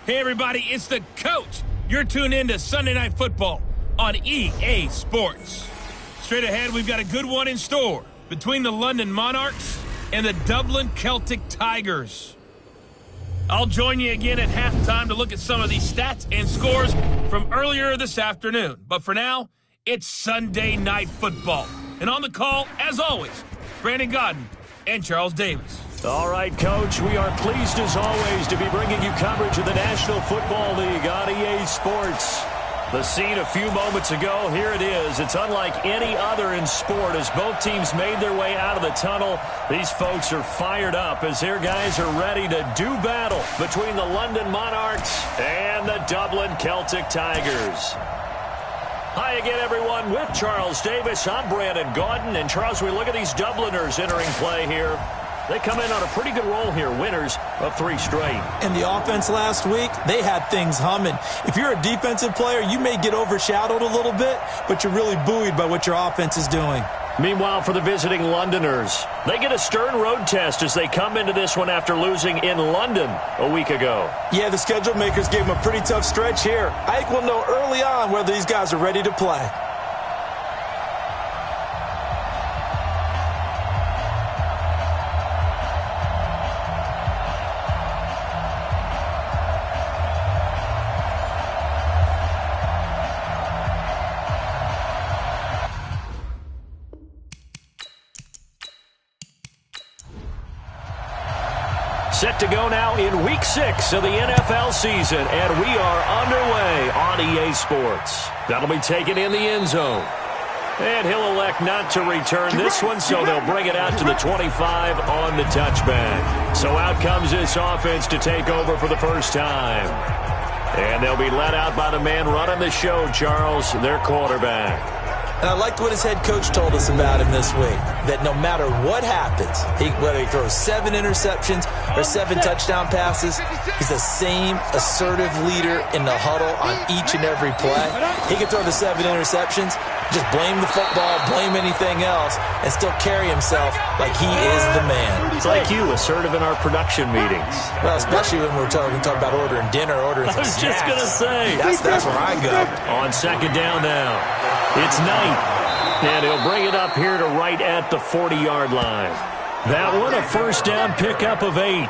Hey, everybody, it's the coach. You're tuned in to Sunday Night Football on EA Sports. Straight ahead, we've got a good one in store between the London Monarchs and the Dublin Celtic Tigers. I'll join you again at halftime to look at some of these stats and scores from earlier this afternoon. But for now, it's Sunday Night Football. And on the call, as always, Brandon Godden and Charles Davis. All right, Coach, we are pleased as always to be bringing you coverage of the National Football League on EA Sports. The scene a few moments ago, here it is. It's unlike any other in sport as both teams made their way out of the tunnel. These folks are fired up as their guys are ready to do battle between the London Monarchs and the Dublin Celtic Tigers. Hi again, everyone. With Charles Davis, I'm Brandon Godden. And Charles, we look at these Dubliners entering play here. They come in on a pretty good roll here, winners of 3 straight. And the offense last week, they had things humming. If you're a defensive player, you may get overshadowed a little bit, but you're really buoyed by what your offense is doing. Meanwhile, for the visiting Londoners, they get a stern road test as they come into this one after losing in London a week ago. Yeah, the schedule makers gave them a pretty tough stretch here. I think we'll know early on whether these guys are ready to play. Set to go now in Week 6 of the NFL season, and we are underway on EA Sports. That'll be taken in the end zone. And he'll elect not to return this one, so they'll bring it out to the 25 on the touchback. So out comes this offense to take over for the first time. And they'll be led out by the man running the show, Charles, their quarterback. And I liked what his head coach told us about him this week, that no matter what happens, whether he throws 7 interceptions or 7 touchdown passes, he's the same assertive leader in the huddle on each and every play. He can throw the 7 interceptions, just blame the football, blame anything else, and still carry himself like he is the man. It's like you, assertive in our production meetings. Well, especially when we're talking about ordering dinner, ordering some snacks. I was just going to say. That's where I go. On second down now. It's Knight, and he'll bring it up here to right at the 40-yard line. That one, a first down pickup of 8.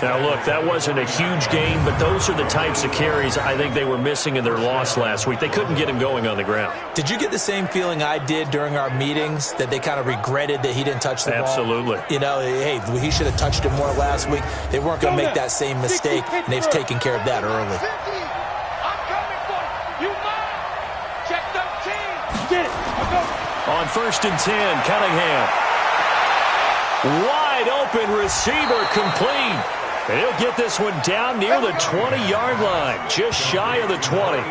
Now, look, that wasn't a huge gain, but those are the types of carries I think they were missing in their loss last week. They couldn't get him going on the ground. Did you get the same feeling I did during our meetings, that they kind of regretted that he didn't touch the ball? Absolutely. You know, hey, he should have touched it more last week. They weren't going to make that same mistake, and they've taken care of that early. On first and 10, Cunningham. Wide open receiver complete. And he'll get this one down near the 20-yard line, just shy of the 20.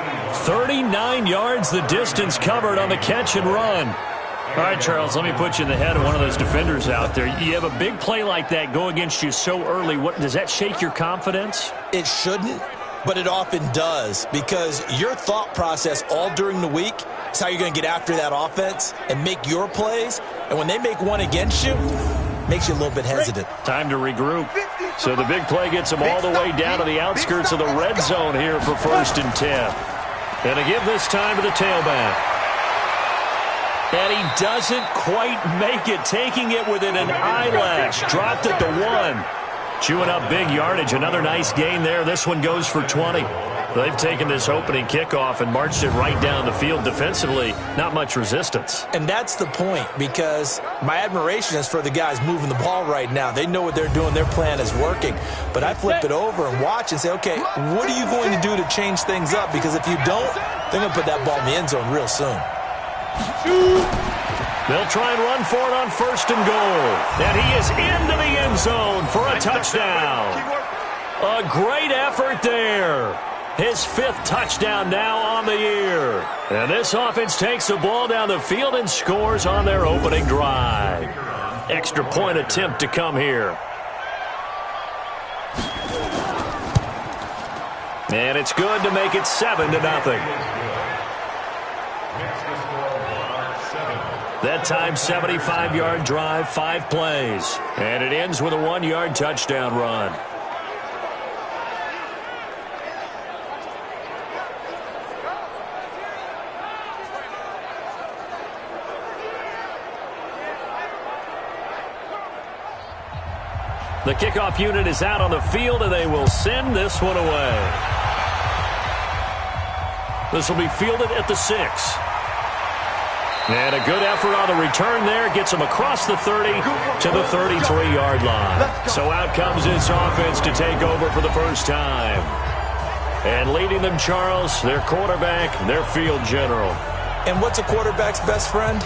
39 yards the distance covered on the catch and run. All right, Charles, let me put you in the head of one of those defenders out there. You have a big play like that go against you so early. Does that shake your confidence? It shouldn't, but it often does, because your thought process all during the week is how you're going to get after that offense and make your plays. And when they make one against you, makes you a little bit hesitant. Time to regroup. So the big play gets them all the way down to the outskirts of the red zone here for first and 10. And to give this time to the tailback. And he doesn't quite make it, taking it within an eyelash. Dropped at the 1. Chewing up big yardage. Another nice gain there. This one goes for 20. They've taken this opening kickoff and marched it right down the field defensively. Not much resistance. And that's the point, because my admiration is for the guys moving the ball right now. They know what they're doing. Their plan is working. But I flip it over and watch and say, okay, what are you going to do to change things up? Because if you don't, they're going to put that ball in the end zone real soon. They'll try and run for it on first and goal. And he is into the end zone for a touchdown. A great effort there. His 5th touchdown now on the year. And this offense takes the ball down the field and scores on their opening drive. Extra point attempt to come here. And it's good to make it 7-0. That time, 75-yard drive, 5 plays. And it ends with a 1-yard touchdown run. The kickoff unit is out on the field, and they will send this one away. This will be fielded at the 6. And a good effort on the return there. Gets him across the 30 to the 33-yard line. So out comes this offense to take over for the first time. And leading them, Charles, their quarterback, their field general. And what's a quarterback's best friend?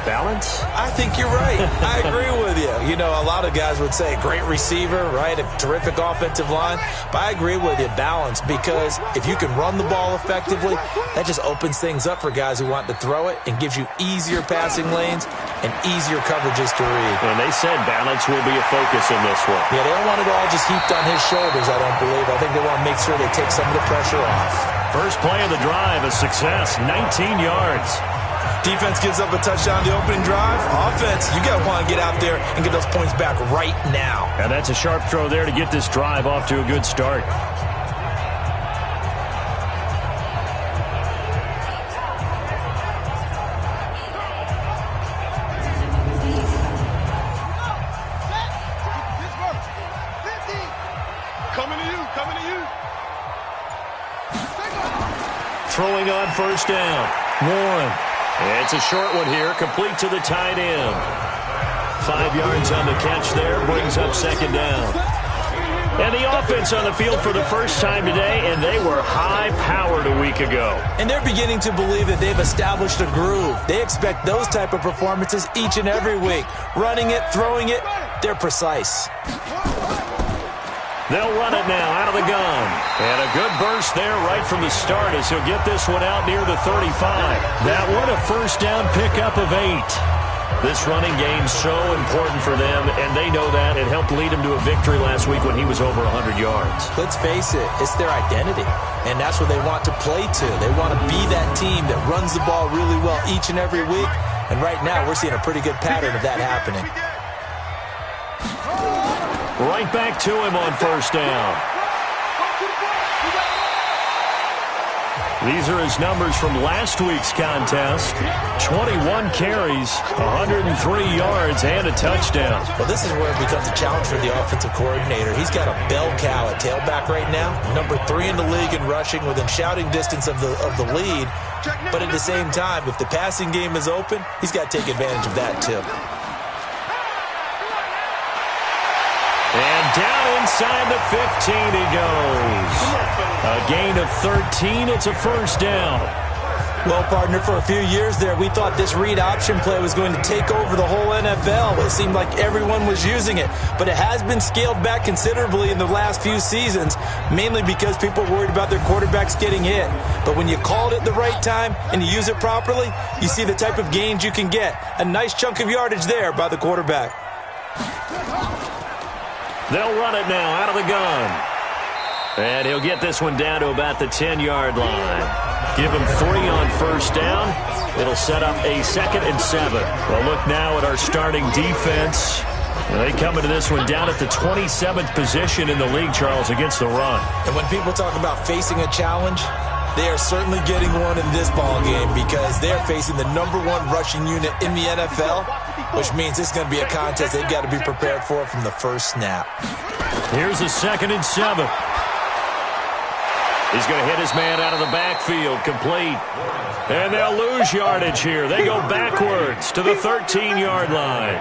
Balance? I think you're right. I agree with you. You know, a lot of guys would say great receiver, right? A terrific offensive line. But I agree with you, balance, because if you can run the ball effectively, that just opens things up for guys who want to throw it and gives you easier passing lanes and easier coverages to read. And they said balance will be a focus in this one. Yeah, they don't want it all just heaped on his shoulders, I don't believe. I think they want to make sure they take some of the pressure off. First play of the drive, a success, 19 yards. Defense gives up a touchdown the opening drive. Offense, you got to want to get out there and get those points back right now. And that's a sharp throw there to get this drive off to a good start. Throwing on first down. Warren. It's a short one here, complete to the tight end. 5 yards on the catch there, brings up second down. And the offense on the field for the first time today, and they were high-powered a week ago. And they're beginning to believe that they've established a groove. They expect those type of performances each and every week. Running it, throwing it, they're precise. They'll run it now out of the gun. And a good burst there right from the start as he'll get this one out near the 35. That one a first down pickup of 8. This running game so important for them, and they know that. It helped lead him to a victory last week when he was over 100 yards. Let's face it, it's their identity, and that's what they want to play to. They want to be that team that runs the ball really well each and every week, and right now we're seeing a pretty good pattern of that happening. Right back to him on first down. These are his numbers from last week's contest. 21 carries, 103 yards, and a touchdown. Well, this is where it becomes a challenge for the offensive coordinator. He's got a bell cow at tailback right now, number 3 in the league in rushing, within shouting distance of the lead. But at the same time, if the passing game is open, he's got to take advantage of that too. And down inside the 15 he goes. A gain of 13. It's a first down. Well, partner, for a few years there, we thought this read option play was going to take over the whole NFL. It seemed like everyone was using it. But it has been scaled back considerably in the last few seasons, mainly because people are worried about their quarterbacks getting hit. But when you call it at the right time and you use it properly, you see the type of gains you can get. A nice chunk of yardage there by the quarterback. They'll run it now out of the gun. And he'll get this one down to about the 10-yard line. Give him 3 on first down. It'll set up a 2nd and 7. Well, look now at our starting defense. They come into this one down at the 27th position in the league, Charles, against the run. And when people talk about facing a challenge, they are certainly getting one in this ball game because they're facing the #1 rushing unit in the NFL, which means it's going to be a contest they've got to be prepared for from the first snap. Here's a 2nd and 7. He's going to hit his man out of the backfield, complete. And they'll lose yardage here. They go backwards to the 13-yard line.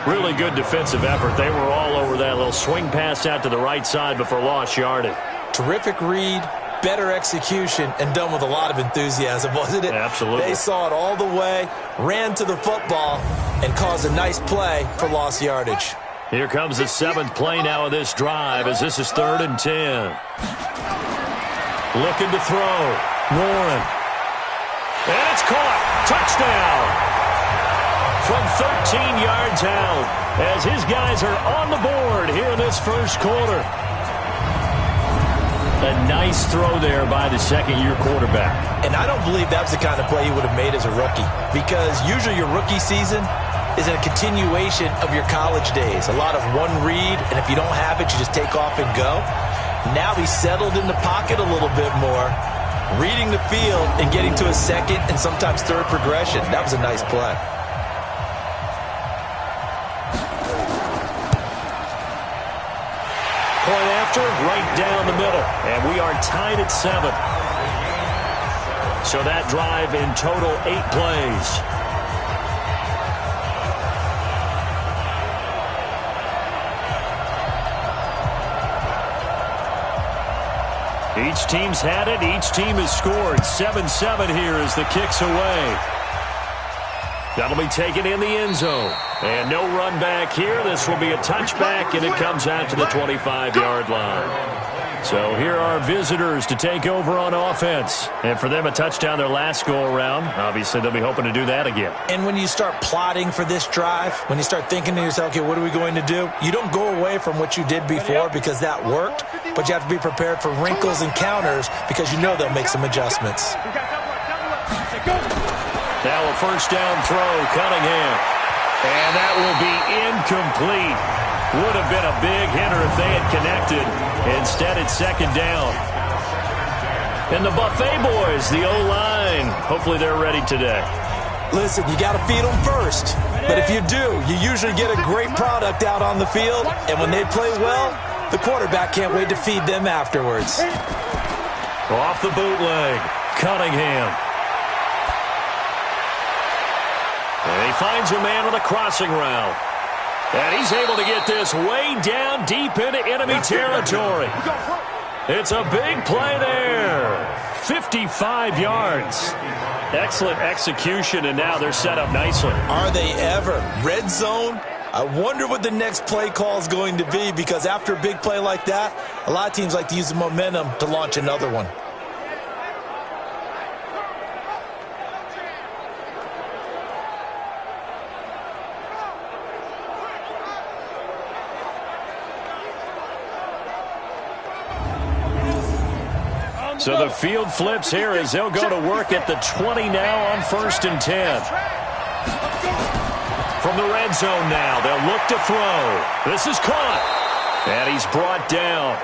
Really good defensive effort. They were all over that little swing pass out to the right side before lost yardage. Terrific read, better execution, and done with a lot of enthusiasm, wasn't it? Absolutely. They saw it all the way, ran to the football, and caused a nice play for lost yardage. Here comes the 7th play now of this drive as this is 3rd and 10. Looking to throw. Warren. And it's caught. Touchdown. From 13 yards out as his guys are on the board here in this first quarter. A nice throw there by the second-year quarterback. And I don't believe that was the kind of play he would have made as a rookie, because usually your rookie season is a continuation of your college days. A lot of one read, and if you don't have it, you just take off and go. Now he's settled in the pocket a little bit more, reading the field and getting to a 2nd and sometimes 3rd progression. That was a nice play. center, right down the middle. And we are tied at 7. So that drive in total 8 plays. Each team's had it. Each team has scored. 7-7 here as the kick's away. That'll be taken in the end zone. And no run back here. This will be a touchback, and it comes out to the 25-yard line. So here are visitors to take over on offense. And for them, a touchdown their last go-around. Obviously, they'll be hoping to do that again. And when you start plotting for this drive, when you start thinking to yourself, okay, what are we going to do? You don't go away from what you did before because that worked, but you have to be prepared for wrinkles and counters because you know they'll make some adjustments. Now a first down throw, Cunningham. And that will be incomplete. Would have been a big hitter if they had connected. Instead, it's second down. And the Buffet boys, the O-line, hopefully they're ready today. Listen, you got to feed them first. But if you do, you usually get a great product out on the field. And when they play well, the quarterback can't wait to feed them afterwards. Off the bootleg, Cunningham. And he finds a man on a crossing route. And he's able to get this way down deep into enemy territory. It's a big play there. 55 yards. Excellent execution, and now they're set up nicely. Are they ever? Red zone? I wonder what the next play call is going to be, because after a big play like that, a lot of teams like to use the momentum to launch another one. So the field flips here as they'll go to work at the 20 now on 1st and 10. From the red zone now, they'll look to throw. This is caught. And he's brought down.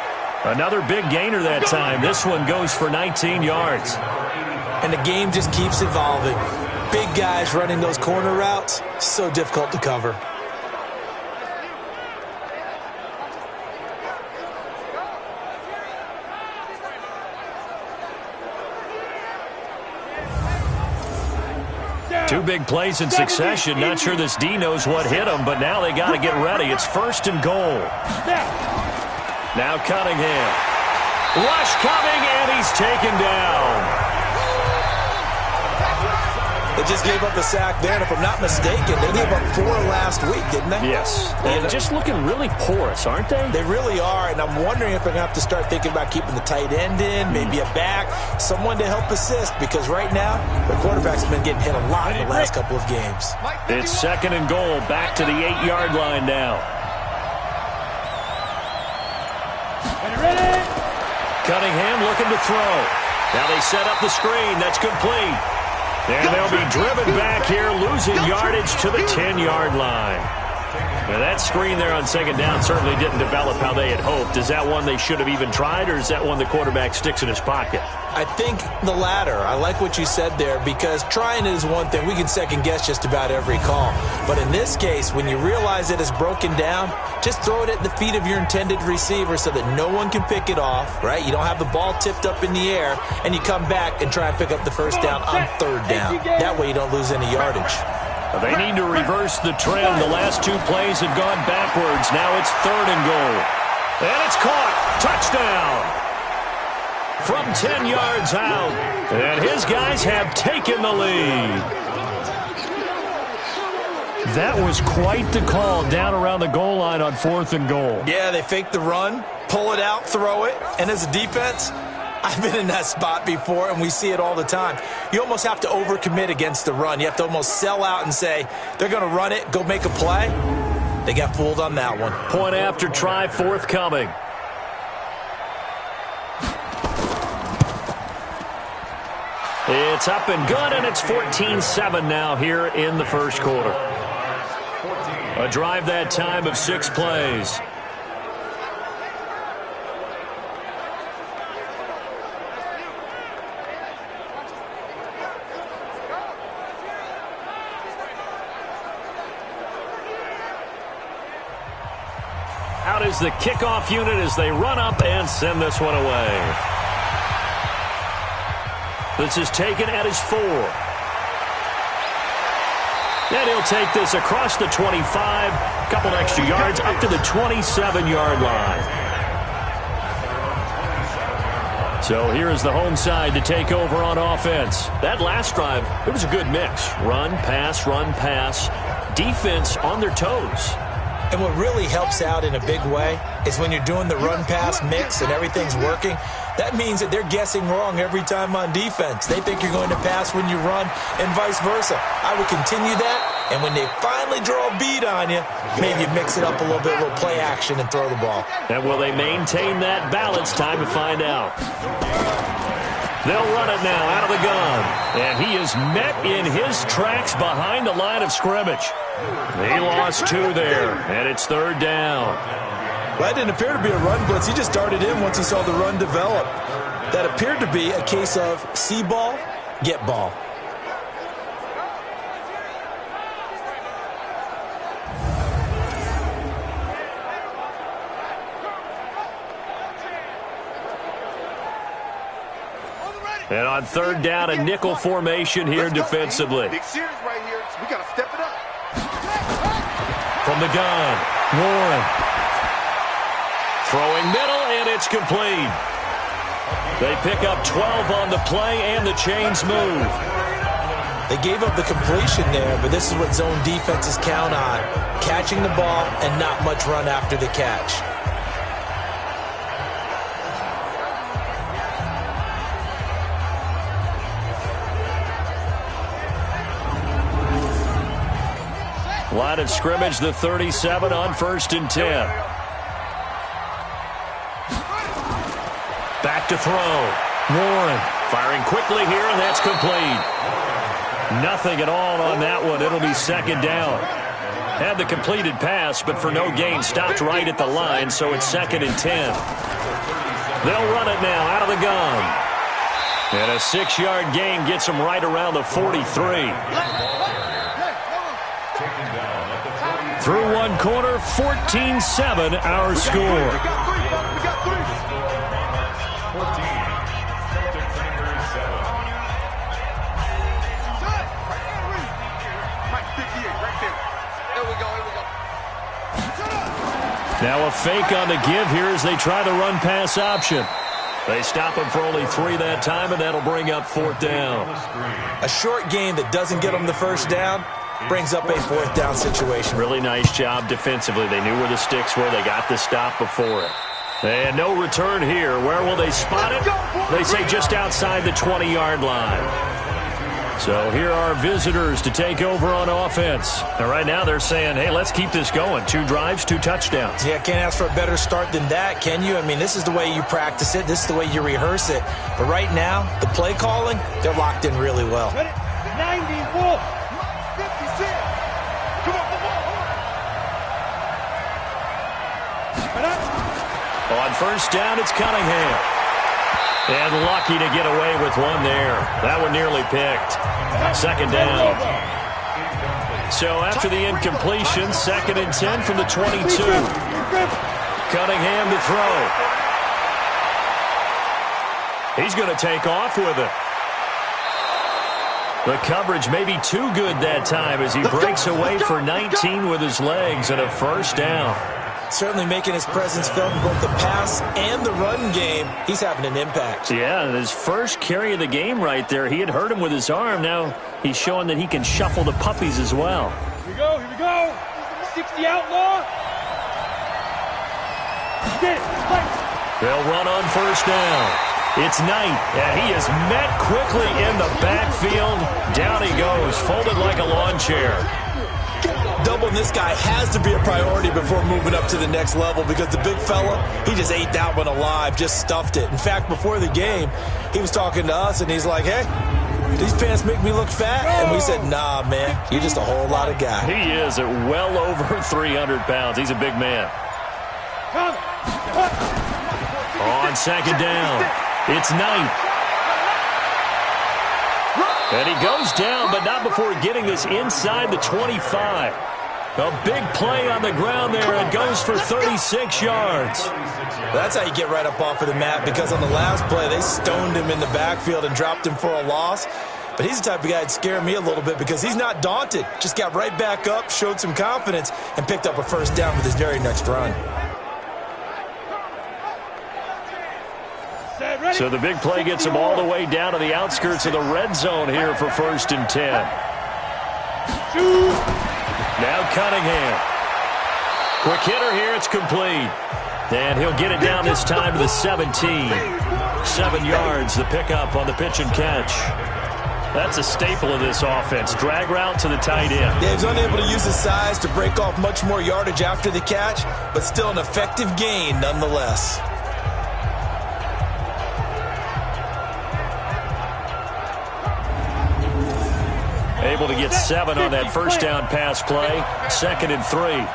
Another big gainer that time. This one goes for 19 yards. And the game just keeps evolving. Big guys running those corner routes, so difficult to cover. Two big plays in succession. Not sure this D knows what hit him, but now they got to get ready. It's 1st and goal. Now Cunningham. Rush coming, and he's taken down. They just gave up a sack there, and if I'm not mistaken, they gave up 4 last week, didn't they? Yes. And just looking really porous, aren't they? They really are, and I'm wondering if they're going to have to start thinking about keeping the tight end in, maybe a back, someone to help assist, because right now, the quarterback's been getting hit a lot in the last couple of games. It's 2nd and goal, back to the 8-yard line now. Cunningham looking to throw. Now they set up the screen. That's complete. And they'll be driven back here, losing yardage to the 10-yard line. Now that screen there on 2nd down certainly didn't develop how they had hoped. Is that one they should have even tried, or is that one the quarterback sticks in his pocket? I think the latter. I like what you said there, because trying it is one thing. We can second-guess just about every call. But in this case, when you realize it is broken down, just throw it at the feet of your intended receiver so that no one can pick it off, right? You don't have the ball tipped up in the air, and you come back and try and pick up the first down on 3rd down. That way you don't lose any yardage. They need to reverse the trend. The last 2 plays have gone backwards. Now it's 3rd and goal. And it's caught. Touchdown. From 10 yards out. And his guys have taken the lead. That was quite the call down around the goal line on 4th and goal. Yeah, they fake the run, pull it out, throw it. And as a defense, I've been in that spot before, and we see it all the time. You almost have to overcommit against the run. You have to almost sell out and say, they're going to run it, go make a play. They got fooled on that one. Point after try forthcoming. It's up and good, and it's 14-7 now here in the first quarter. A drive that time of 6 plays. Out is the kickoff unit as they run up and send this one away. This is taken at his 4. And he'll take this across the 25, a couple extra yards up to the 27-yard line. So here is the home side to take over on offense. That last drive, it was a good mix. Run, pass, defense on their toes. And what really helps out in a big way is when you're doing the run-pass mix and everything's working, that means that they're guessing wrong every time on defense. They think you're going to pass when you run and vice versa. I would continue that, and when they finally draw a beat on you, maybe mix it up a little bit, a little play action, and throw the ball. And will they maintain that balance? Time to find out. They'll run it now out of the gun. And he is met in his tracks behind the line of scrimmage. He lost 2 there, and it's 3rd down. Well, that didn't appear to be a run blitz. He just darted in once he saw the run develop. That appeared to be a case of see ball, get ball. And on 3rd down, a nickel formation here defensively. Big series right here. So we got to step it up. From the gun, Warren. Throwing middle, and it's complete. They pick up 12 on the play, and the chains move. They gave up the completion there, but this is what zone defenses count on. Catching the ball and not much run after the catch. Line of scrimmage, the 37 on 1st and 10. Back to throw. Warren firing quickly here, and that's complete. Nothing at all on that one. It'll be 2nd down. Had the completed pass, but for no gain, stopped right at the line, so it's 2nd and 10. They'll run it now out of the gun. And a 6-yard gain gets them right around the 43. Through one quarter, 14-7, our score. Now a fake on the give here as they try the run-pass option. They stop him for only 3 that time, and that'll bring up 4th down. A short game that doesn't get them the 1st down brings up a 4th down situation. Really nice job defensively. They knew where the sticks were. They got the stop before it. And no return here. Where will they spot it? They say just outside the 20-yard line. So here are visitors to take over on offense. And right now they're saying, hey, let's keep this going. 2 drives, 2 touchdowns. Yeah, can't ask for a better start than that, can you? I mean, this is the way you practice it. This is the way you rehearse it. But right now, the play calling, they're locked in really well. 94. 56. Come on. On 1st down, it's Cunningham. And lucky to get away with one there. That one nearly picked. 2nd down. So after the incompletion, 2nd and 10 from the 22. Cunningham to throw. He's going to take off with it. The coverage may be too good that time as he breaks away for 19 with his legs and a 1st down. Certainly making his presence felt in both the pass and the run game. He's having an impact. Yeah, his first carry of the game right there. He had hurt him with his arm. Now he's showing that he can shuffle the puppies as well. Here we go. 60 outlaw. They'll run on 1st down. It's Knight, and he is met quickly in the backfield. Down he goes, folded like a lawn chair. Doubling this guy has to be a priority before moving up to the next level because the big fella, he just ate that one alive, just stuffed it. In fact, before the game, he was talking to us, and he's like, hey, these pants make me look fat? And we said, nah, man, you're just a whole lot of guy. He is at well over 300 pounds. He's a big man. On 2nd down, it's Knight. And he goes down, but not before getting this inside the 25. A big play on the ground there. It goes for 36 yards. That's how you get right up off of the mat, because on the last play, they stoned him in the backfield and dropped him for a loss. But he's the type of guy that scared me a little bit because he's not daunted. Just got right back up, showed some confidence, and picked up a first down with his very next run. So the big play gets him all the way down to the outskirts of the red zone here for 1st and 10. Now Cunningham. Quick hitter here. It's complete. And he'll get it down this time to the 17. 7 yards, the pickup on the pitch and catch. That's a staple of this offense. Drag route to the tight end. Yeah, he's unable to use his size to break off much more yardage after the catch, but still an effective gain nonetheless. Able to get 7 on that first down pass play. 2nd and 3.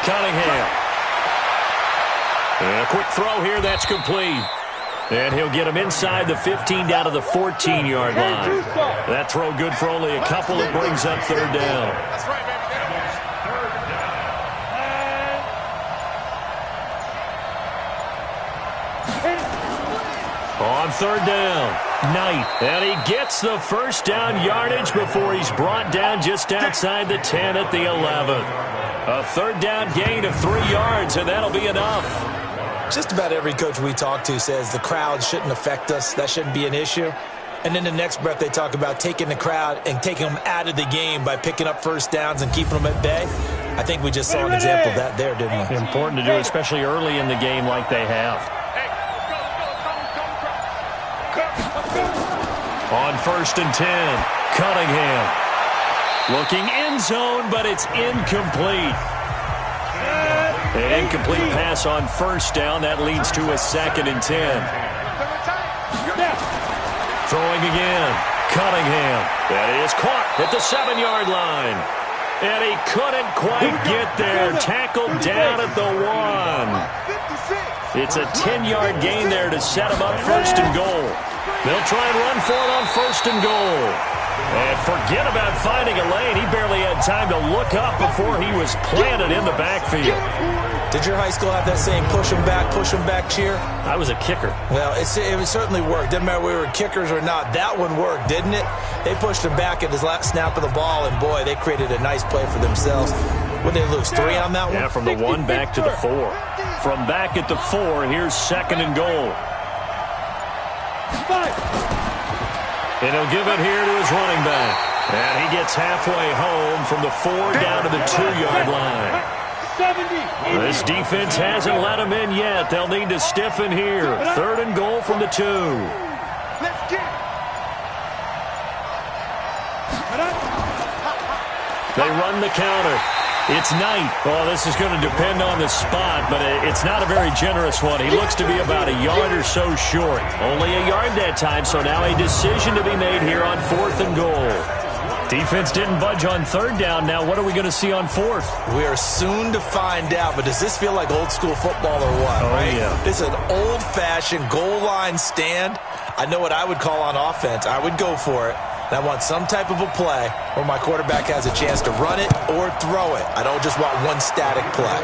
Cunningham. And a quick throw here. That's complete. And he'll get him inside the 15 down to the 14-yard line. That throw good for only a couple. It brings up 3rd down. That's right, baby. On 3rd down, Knight. And he gets the first down yardage before he's brought down just outside the 10 at the 11. A 3rd down gain of 3 yards, and that'll be enough. Just about every coach we talk to says the crowd shouldn't affect us. That shouldn't be an issue. And then the next breath they talk about taking the crowd and taking them out of the game by picking up first downs and keeping them at bay. I think we just saw an example of that there, didn't we? Important to do, especially early in the game like they have. On 1st and 10, Cunningham. Looking end zone, but it's incomplete. An incomplete pass on 1st down. That leads to a 2nd and 10. Throwing again. Cunningham. That is caught at the 7-yard line. And he couldn't quite get there. Tackled down at the 1. It's a 10-yard gain there to set him up 1st and goal. They'll try and run for it on 1st and goal. And forget about finding a lane. He barely had time to look up before he was planted in the backfield. Did your high school have that same push 'em back cheer? I was a kicker. Well, it certainly worked. Didn't matter whether we were kickers or not. That one worked, didn't it? They pushed him back at his last snap of the ball, and boy, they created a nice play for themselves. Would they lose 3 on that one? Yeah, from the 1 back to the 4. From back at the 4, here's 2nd and goal. And he'll give it here to his running back. And he gets halfway home from the 4 down to the 2-yard line. This defense hasn't let him in yet. They'll need to stiffen here. 3rd and goal from the 2. They run the counter. It's Knight. Well, this is going to depend on the spot, but it's not a very generous one. He looks to be about a yard or so short. Only a yard that time, so now a decision to be made here on 4th and goal. Defense didn't budge on 3rd down. Now what are we going to see on 4th? We are soon to find out, but does this feel like old school football or what? Oh, right? Yeah. This is an old-fashioned goal line stand. I know what I would call on offense. I would go for it. And I want some type of a play where my quarterback has a chance to run it or throw it. I don't just want one static play.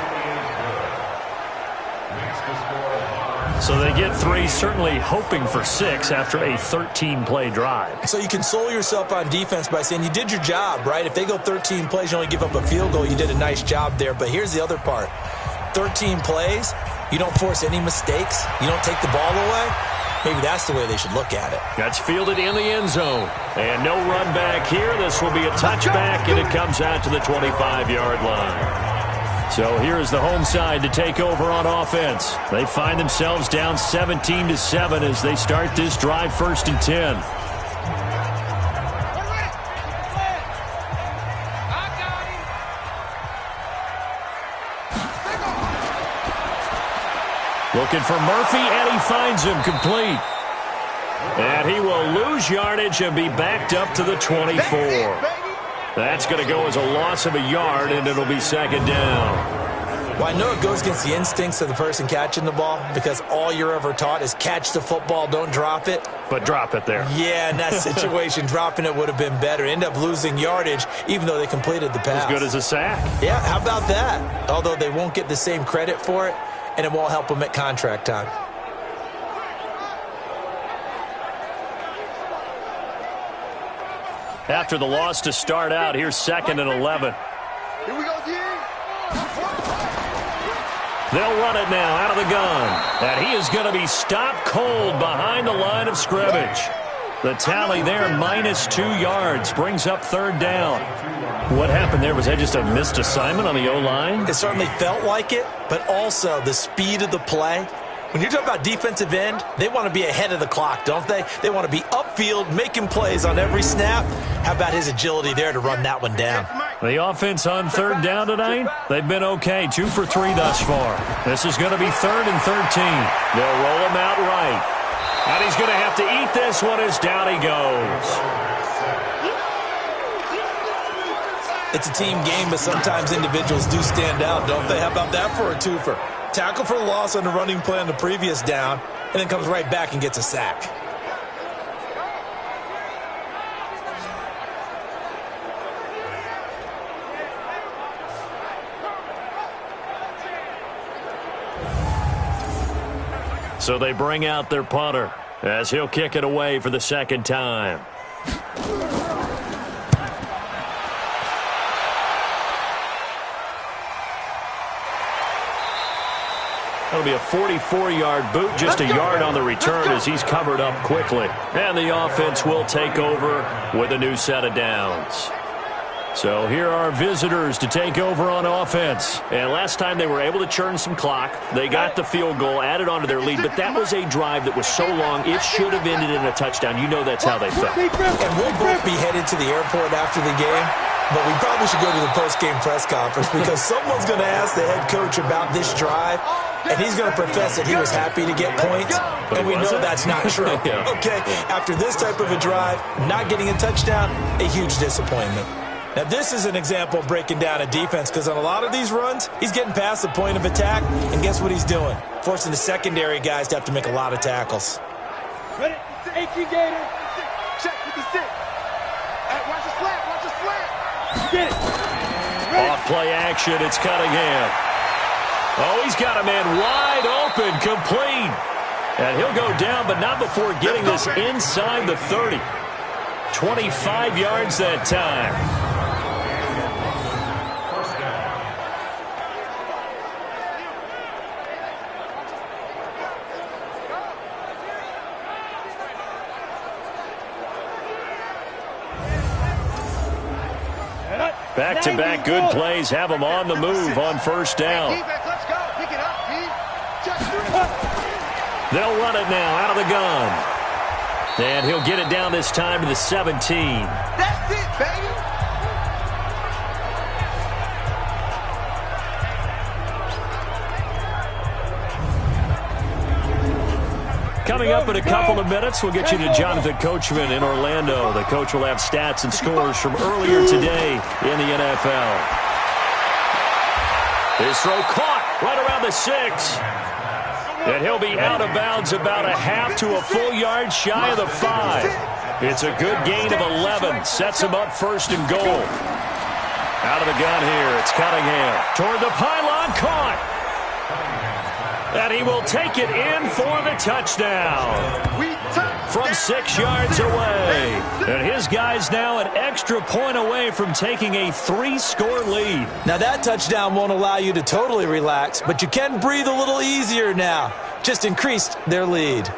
So they get 3, certainly hoping for 6 after a 13-play drive. So you console yourself on defense by saying you did your job, right? If they go 13 plays, you only give up a field goal, you did a nice job there. But here's the other part. 13 plays, you don't force any mistakes, you don't take the ball away. Maybe that's the way they should look at it. That's fielded in the end zone. And no run back here. This will be a touchback, and it comes out to the 25-yard line. So here's the home side to take over on offense. They find themselves down 17-7 as they start this drive 1st and 10. Looking for Murphy, and he finds him complete. And he will lose yardage and be backed up to the 24. That's going to go as a loss of a yard, and it'll be 2nd down. Well, I know it goes against the instincts of the person catching the ball because all you're ever taught is catch the football, don't drop it. But drop it there. Yeah, in that situation, dropping it would have been better. End up losing yardage, even though they completed the pass. As good as a sack. Yeah, how about that? Although they won't get the same credit for it, and it won't help them at contract time. After the loss to start out, here's 2nd and 11. Here we go, D. They'll run it now out of the gun. And he is going to be stopped cold behind the line of scrimmage. The tally there, -2 yards, brings up 3rd down. What happened there? Was that just a missed assignment on the O-line? It certainly felt like it, but also the speed of the play. When you're talking about defensive end, they want to be ahead of the clock, don't they? They want to be upfield, making plays on every snap. How about his agility there to run that one down? The offense on 3rd down tonight, they've been okay. 2 for 3 thus far. This is going to be 3rd and 13. They'll roll him out right. And he's going to have to eat this one as down he goes. It's a team game, but sometimes individuals do stand out, don't they? How about that for a twofer? Tackle for a loss on the running play on the previous down, and then comes right back and gets a sack. So they bring out their punter as he'll kick it away for the 2nd time. That'll be a 44-yard boot, just a yard on the return as he's covered up quickly. And the offense will take over with a new set of downs. So here are visitors to take over on offense. And last time they were able to churn some clock. They got the field goal, added on to their lead, but that was a drive that was so long it should have ended in a touchdown. You know that's how they felt. And we'll both be headed to the airport after the game, but we probably should go to the post-game press conference because someone's going to ask the head coach about this drive, and he's going to profess that he was happy to get points, and we know that's not true. Okay, after this type of a drive, not getting a touchdown, a huge disappointment. Now, this is an example of breaking down a defense because on a lot of these runs, he's getting past the point of attack, and guess what he's doing? Forcing the secondary guys to have to make a lot of tackles. Ready? 18 Gator. Check with the 6. Hey, watch the slant. Watch the slant. Get it. Off play action. It's Cunningham. Oh, he's got a man wide open, complete. And he'll go down, but not before getting this inside the 30. 25 yards that time. Back-to-back good plays have them on the move on 1st down. Let's go. Pick it up, D. They'll run it now out of the gun. And he'll get it down this time to the 17. That's it, baby. Coming up in a couple of minutes, we'll get you to Jonathan Coachman in Orlando. The coach will have stats and scores from earlier today in the NFL. His throw caught right around the 6. And he'll be out of bounds about a half to a full yard shy of the 5. It's a good gain of 11. Sets him up 1st and goal. Out of the gun here, it's Cunningham. Toward the pylon, caught. And he will take it in for the touchdown. From 6 yards away. And his guy's now an extra point away from taking a 3-score lead. Now that touchdown won't allow you to totally relax, but you can breathe a little easier now. Just increased their lead.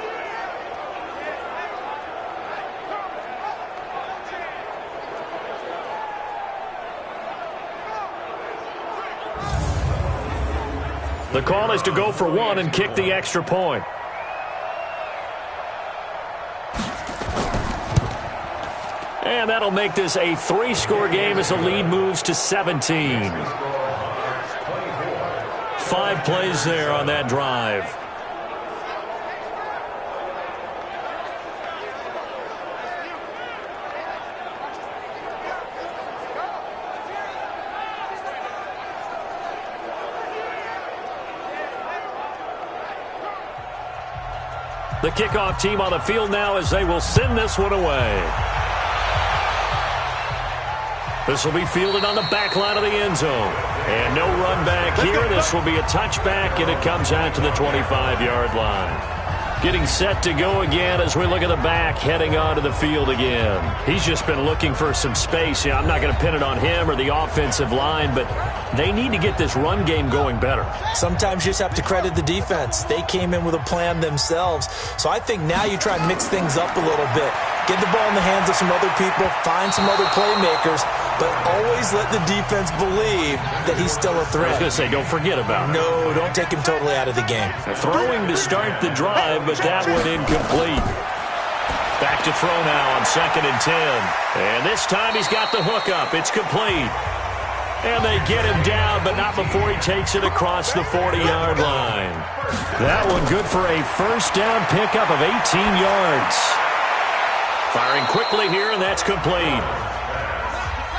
The call is to go for 1 and kick the extra point. And that'll make this a 3-score game as the lead moves to 17. 5 plays there on that drive. The kickoff team on the field now as they will send this one away. This will be fielded on the back line of the end zone. And no run back here. This will be a touchback, and it comes out to the 25-yard line. Getting set to go again as we look at the back heading onto the field again. He's just been looking for some space. I'm not going to pin it on him or the offensive line, but they need to get this run game going better. Sometimes you just have to credit the defense. They came in with a plan themselves. So I think now you try and mix things up a little bit. Get the ball in the hands of some other people, find some other playmakers, but always let the defense believe that he's still a threat. I was going to say, don't forget about it. No, don't take him totally out of the game. Throwing to start the drive, but that one incomplete. Back to throw now on 2nd and 10. And this time he's got the hook up. It's complete. And they get him down, but not before he takes it across the 40-yard line. That one good for a first down pickup of 18 yards. Firing quickly here, and that's complete.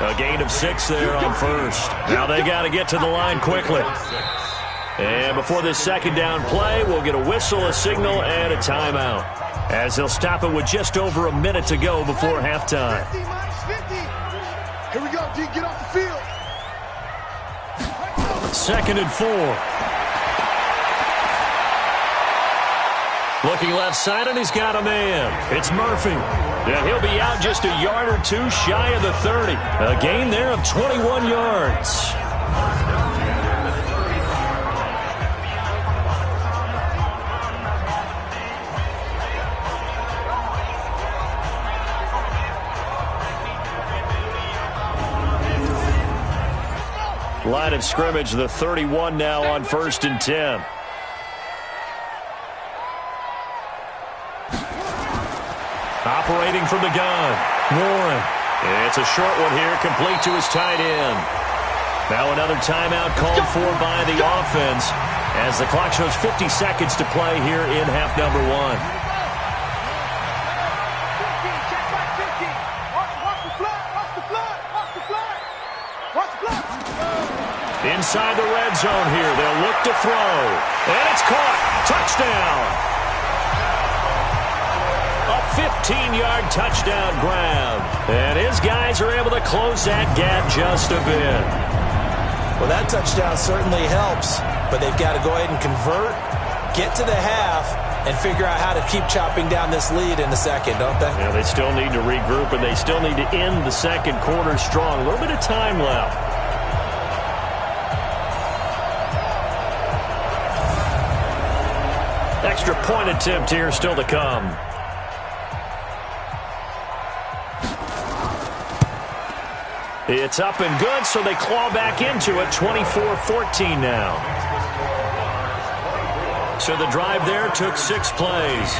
A gain of 6 there on first. Now they got to get to the line quickly. And before this second down play, we'll get a whistle, a signal, and a timeout, as they'll stop it with just over a minute to go before halftime. 50 minus 50. Here we go, D. Get off the field. 2nd and 4. Looking left side, and he's got a man. It's Murphy. And he'll be out just a yard or two shy of the 30. A gain there of 21 yards. Line of scrimmage, the 31 now on 1st and 10. Operating from the gun, Warren. It's a short one here, complete to his tight end. Now another timeout called for by the offense as the clock shows 50 seconds to play here in half number 1. Inside the red zone here, they'll look to throw. And it's caught. Touchdown. A 15-yard touchdown grab. And his guys are able to close that gap just a bit. Well, that touchdown certainly helps, but they've got to go ahead and convert, get to the half, and figure out how to keep chopping down this lead in the second, don't they? Yeah, they still need to regroup, and they still need to end the second quarter strong. A little bit of time left. Extra point attempt here still to come. It's up and good, so they claw back into it, 24-14 now. So the drive there took 6 plays.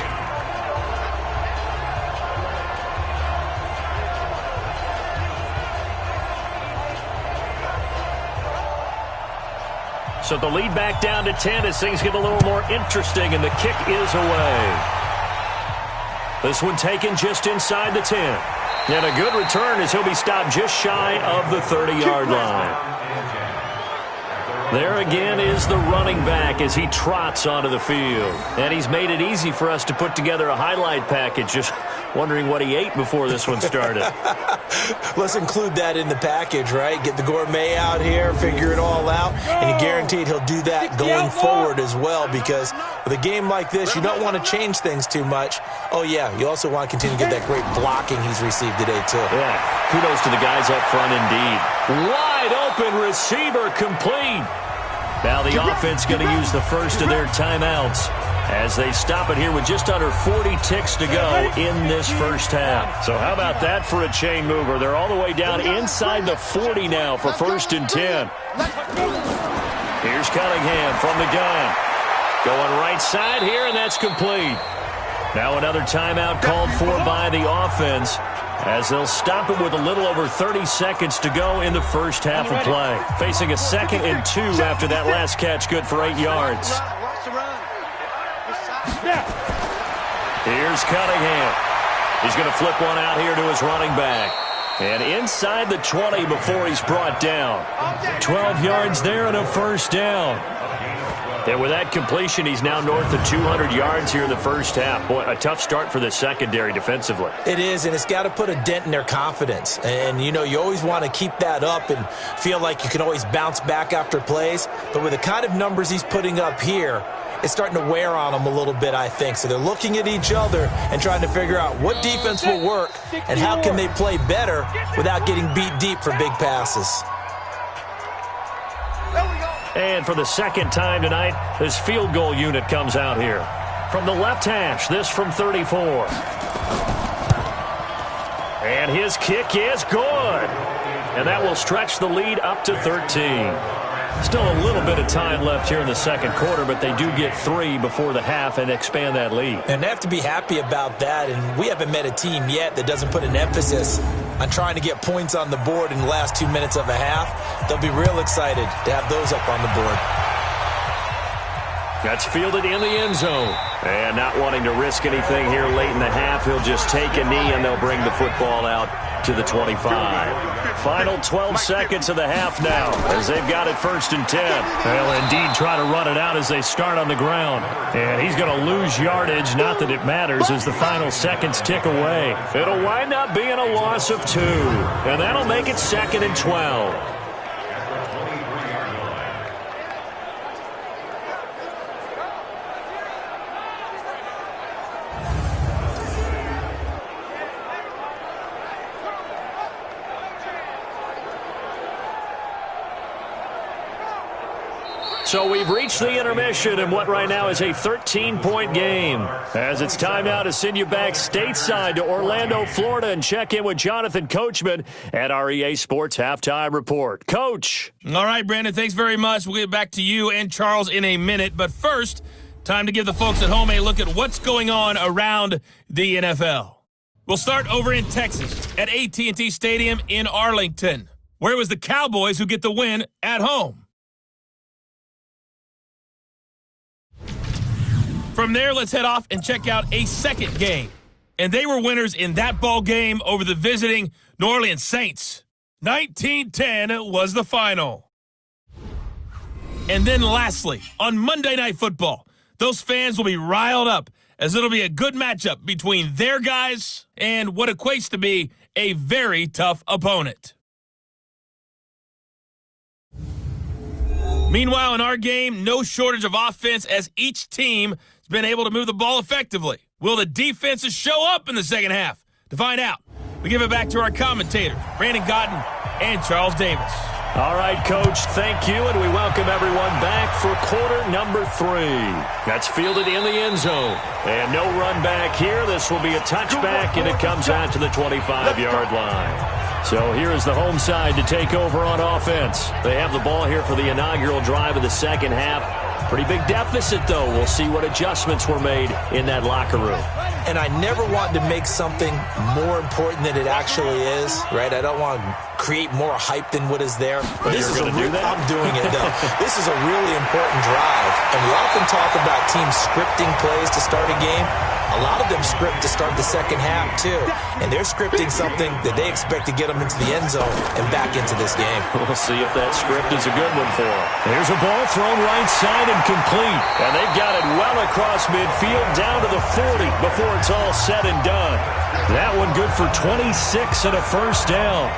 So the lead back down to 10 as things get a little more interesting, and the kick is away. This one taken just inside the 10. And a good return as he'll be stopped just shy of the 30-yard line. There again is the running back as he trots onto the field. And he's made it easy for us to put together a highlight package. Just wondering what he ate before this one started. Let's include that in the package, right? Get the gourmet out here, figure it all out, and you're guaranteed he'll do that going forward as well, because with a game like this, you don't want to change things too much. Oh, yeah, you also want to continue to get that great blocking he's received today, too. Yeah, kudos to the guys up front indeed. Wide open receiver complete. Now the offense going to use the first of their timeouts as they stop it here with just under 40 ticks to go in this first half. So how about that for a chain mover? They're all the way down inside the 40 now for 1st and 10. Here's Cunningham from the gun. Going right side here, and that's complete. Now another timeout called for by the offense as they'll stop it with a little over 30 seconds to go in the first half of play. Facing a 2nd and 2 after that last catch, good for 8 yards. Here's Cunningham. He's going to flip one out here to his running back. And inside the 20 before he's brought down. 12 yards there and a first down. And with that completion, he's now north of 200 yards here in the first half. Boy, a tough start for the secondary defensively. It is, and it's got to put a dent in their confidence. And, you always want to keep that up and feel like you can always bounce back after plays. But with the kind of numbers he's putting up here, it's starting to wear on them a little bit, I think. So they're looking at each other and trying to figure out what defense will work and how can they play better without getting beat deep for big passes. And for the second time tonight, this field goal unit comes out here. From the left hash, this from 34. And his kick is good. And that will stretch the lead up to 13. Still a little bit of time left here in the second quarter, but they do get 3 before the half and expand that lead. And they have to be happy about that, and we haven't met a team yet that doesn't put an emphasis on trying to get points on the board in the last 2 minutes of a half. They'll be real excited to have those up on the board. That's fielded in the end zone. And not wanting to risk anything here late in the half, he'll just take a knee and they'll bring the football out to the 25. Final 12 seconds of the half now as they've got it 1st and 10. They'll indeed try to run it out as they start on the ground. And he's going to lose yardage, not that it matters, as the final seconds tick away. It'll wind up being a loss of 2. And that'll make it 2nd and 12. So we've reached the intermission in what right now is a 13-point game. As it's time now to send you back stateside to Orlando, Florida, and check in with Jonathan Coachman at our EA Sports Halftime Report. Coach. All right, Brandon, thanks very much. We'll get back to you and Charles in a minute. But first, time to give the folks at home a look at what's going on around the NFL. We'll start over in Texas at AT&T Stadium in Arlington, where it was the Cowboys who get the win at home. From there, let's head off and check out a second game. And they were winners in that ball game over the visiting New Orleans Saints. 19-10 was the final. And then lastly, on Monday Night Football, those fans will be riled up as it'll be a good matchup between their guys and what equates to be a very tough opponent. Meanwhile, in our game, no shortage of offense as each team has been able to move the ball effectively. Will the defenses show up in the second half? To find out, we give it back to our commentators, Brandon Godden and Charles Davis. All right, Coach, thank you, and we welcome everyone back for quarter number 3. That's fielded in the end zone. And no run back here. This will be a touchback, and it comes out to the 25-yard line. So here is the home side to take over on offense. They have the ball here for the inaugural drive of the second half. Pretty big deficit, though. We'll see what adjustments were made in that locker room. And I never want to make something more important than it actually is, right? I don't want to create more hype than what is there. But this is I'm doing it, though. This is a really important drive. And we often talk about teams scripting plays to start a game. A lot of them script to start the second half, too. And they're scripting something that they expect to get them into the end zone and back into this game. We'll see if that script is a good one for them. Here's a ball thrown right side and complete. And they've got it well across midfield down to the 40 before it's all said and done. That one good for 26 and a first down.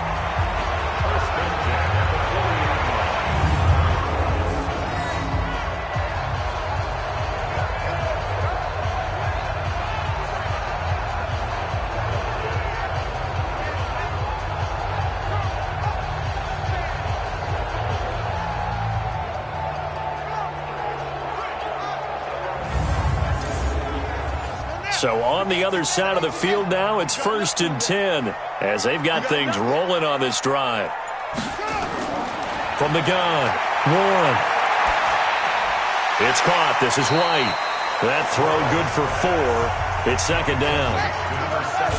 So on the other side of the field now, it's 1st and 10 as they've got things rolling on this drive. From the gun, Warren. It's caught. This is White. That throw good for 4. It's second down.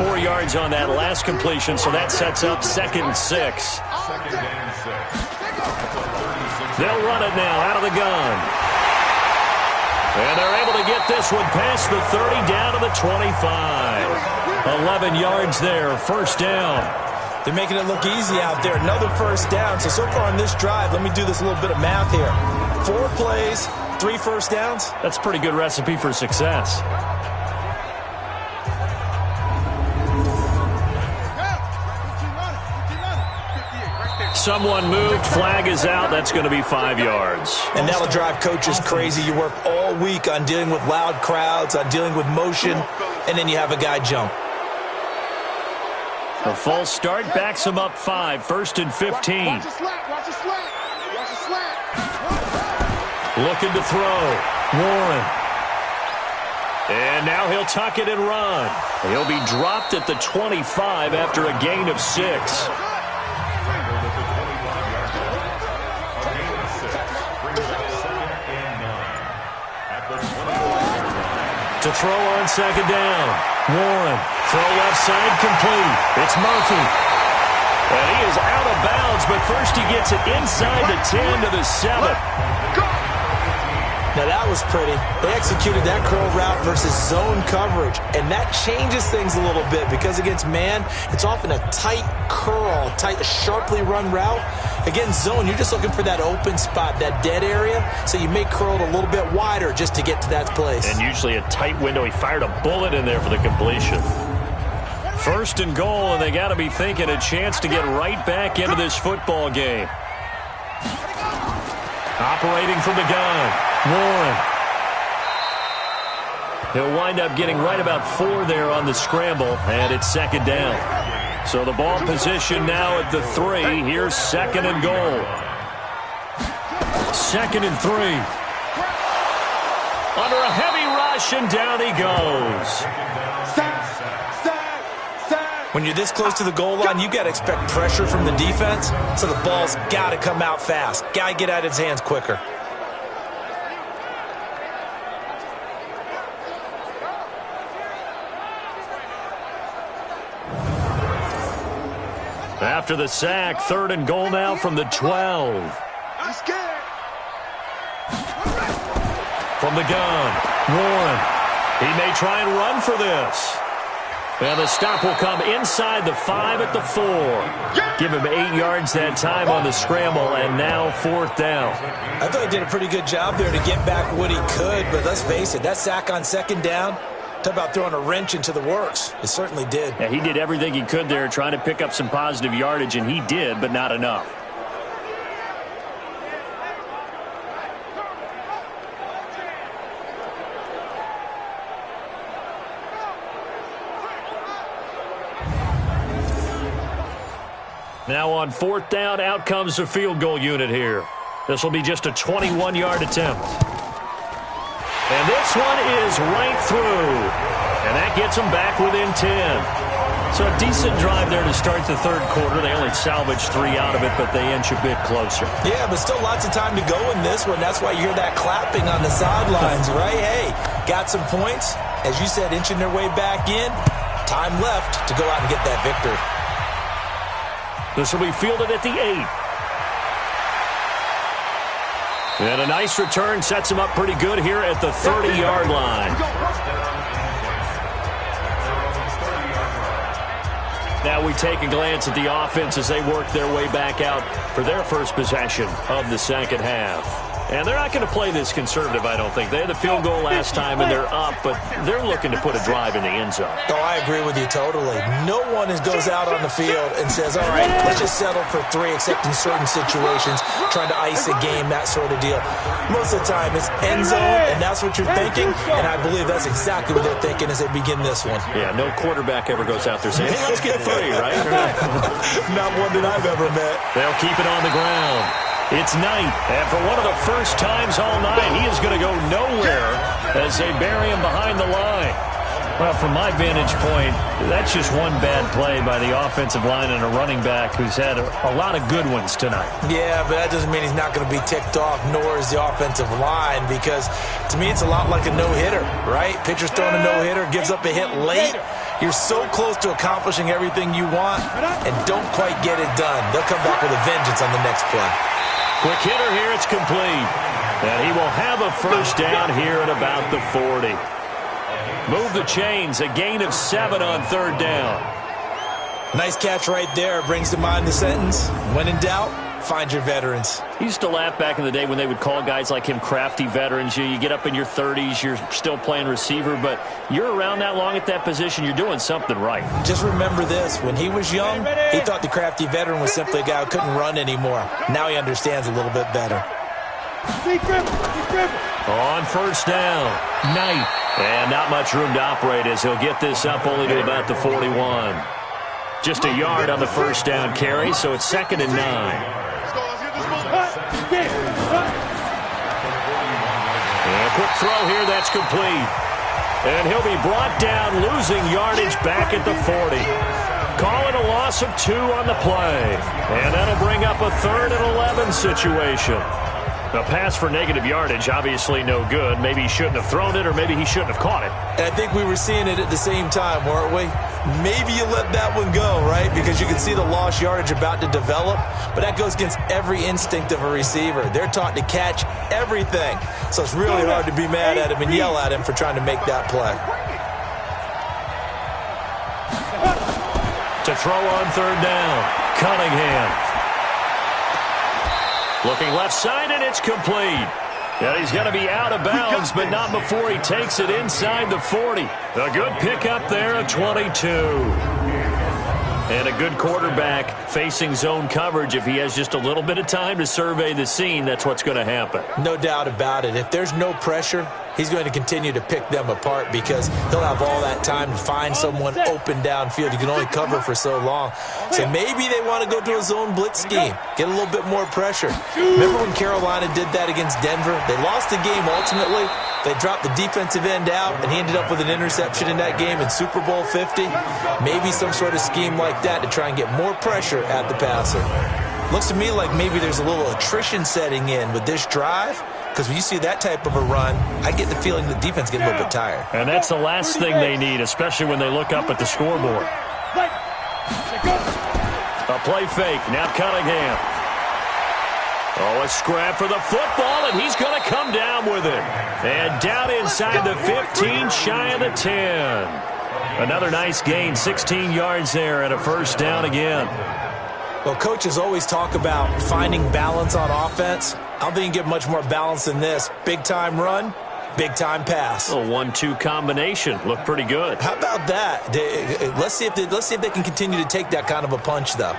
4 yards on that last completion, so that sets up 2nd and 6. They'll run it now out of the gun. And they're able to get this one past the 30 down to the 25. 11 yards there, first down. They're making it look easy out there. Another first down. So far on this drive, let me do this little bit of math here. 4 plays, 3 first downs. That's a pretty good recipe for success. Someone moved. Flag is out. That's going to be 5 yards. And that'll drive coaches crazy. You work all week on dealing with loud crowds, on dealing with motion, and then you have a guy jump. A false start backs him up 5. 1st and 15. Watch the slant. Watch the slant. Watch the slant. Looking to throw. Warren. And now he'll tuck it and run. He'll be dropped at the 25 after a gain of 6. To throw on 2nd down. Warren. Throw left side complete. It's Murphy. And he is out of bounds, but first he gets it inside the 10 to the 7. Now that was pretty. They executed that curl route versus zone coverage, and that changes things a little bit because against man, it's often a tight curl, tight, sharply run route. Against zone, you're just looking for that open spot, that dead area, so you may curl it a little bit wider just to get to that place. And usually a tight window. He fired a bullet in there for the completion. 1st and goal, and they got to be thinking a chance to get right back into this football game. Operating from the gun. Warren. He'll wind up getting right about 4 there on the scramble, and it's 2nd down. So the ball position now at the 3. Here's 2nd and goal. 2nd and 3. Under a heavy rush, and down he goes. When you're this close to the goal line, you got to expect pressure from the defense, so the ball's got to come out fast. Got to get out of his hands quicker. After the sack, 3rd and goal now from the 12. I'm scared. From the gun, Warren. He may try and run for this. And the stop will come inside the 5 at the 4. Give him 8 yards that time on the scramble, and now 4th down. I thought he did a pretty good job there to get back what he could, but let's face it, that sack on 2nd down, talk about throwing a wrench into the works. It certainly did. Yeah, he did everything he could there trying to pick up some positive yardage, and he did, but not enough. Now on 4th down, out comes the field goal unit here. This will be just a 21-yard attempt. And this one is right through. And that gets them back within 10. So a decent drive there to start the 3rd quarter. They only salvaged 3 out of it, but they inch a bit closer. Yeah, but still lots of time to go in this one. That's why you hear that clapping on the sidelines, right? Hey, got some points. As you said, inching their way back in. Time left to go out and get that victory. This will be fielded at the 8. And a nice return sets him up pretty good here at the 30-yard line. Now we take a glance at the offense as they work their way back out for their first possession of the 2nd half. And they're not going to play this conservative, I don't think. They had the field goal last time, and they're up, but they're looking to put a drive in the end zone. Oh, I agree with you totally. No one goes out on the field and says, all right, let's just settle for 3, except in certain situations, trying to ice a game, that sort of deal. Most of the time, it's end zone, and that's what you're thinking, and I believe that's exactly what they're thinking as they begin this one. Yeah, no quarterback ever goes out there saying, hey, let's get 3, right? Not one that I've ever met. They'll keep it on the ground. It's Knight, and for one of the first times all night, he is going to go nowhere as they bury him behind the line. Well, from my vantage point, that's just one bad play by the offensive line and a running back who's had a lot of good ones tonight. Yeah, but that doesn't mean he's not going to be ticked off, nor is the offensive line, because to me it's a lot like a no-hitter, right? Pitcher's throwing a no-hitter, gives up a hit late. You're so close to accomplishing everything you want and don't quite get it done. They'll come back with a vengeance on the next play. Quick hitter here, it's complete. And he will have a first down here at about the 40. Move the chains, a gain of 7 on 3rd down. Nice catch right there. Brings to mind the sentence, when in doubt, find your veterans. He used to laugh back in the day when they would call guys like him crafty veterans. You get up in your 30s, you're still playing receiver, but you're around that long at that position, you're doing something right. Just remember this. When he was young, he thought the crafty veteran was simply a guy who couldn't run anymore. Now he understands a little bit better. On first down, Knight. And not much room to operate as he'll get this up only to about the 41. Just a yard on the first down carry, so it's 2nd and 9. And a quick throw here, that's complete. And he'll be brought down, losing yardage back at the 40. Call it a loss of 2 on the play. And that'll bring up a 3rd and 11 situation. A pass for negative yardage, obviously no good. Maybe he shouldn't have thrown it, or maybe he shouldn't have caught it. And I think we were seeing it at the same time, weren't we? Maybe you let that one go, right? Because you can see the lost yardage about to develop. But that goes against every instinct of a receiver. They're taught to catch everything. So it's really hard to be mad at him and yell at him for trying to make that play. To throw on 3rd down, Cunningham. Looking left side, and it's complete. And he's going to be out of bounds, but not before he takes it inside the 40. A good pickup there of 22. And a good quarterback facing zone coverage. If he has just a little bit of time to survey the scene, that's what's going to happen. No doubt about it. If there's no pressure, he's going to continue to pick them apart because he'll have all that time to find someone open downfield. You can only cover for so long. So maybe they want to go to a zone blitz scheme, get a little bit more pressure. Remember when Carolina did that against Denver? They lost the game ultimately. They dropped the defensive end out, and he ended up with an interception in that game in Super Bowl 50. Maybe some sort of scheme like that to try and get more pressure at the passer. Looks to me like maybe there's a little attrition setting in with this drive. Because when you see that type of a run, I get the feeling the defense gets a little bit tired. And that's the last thing they need, especially when they look up at the scoreboard. A play fake. Now Cunningham. Oh, a scrap for the football, and he's going to come down with it. And down inside the 15, shy of the 10. Another nice gain, 16 yards there, and a first down again. Well, coaches always talk about finding balance on offense. I don't think you can get much more balance than this. Big-time run, big-time pass. A 1-2 combination. Looked pretty good. How about that? Let's see if they can continue to take that kind of a punch, though.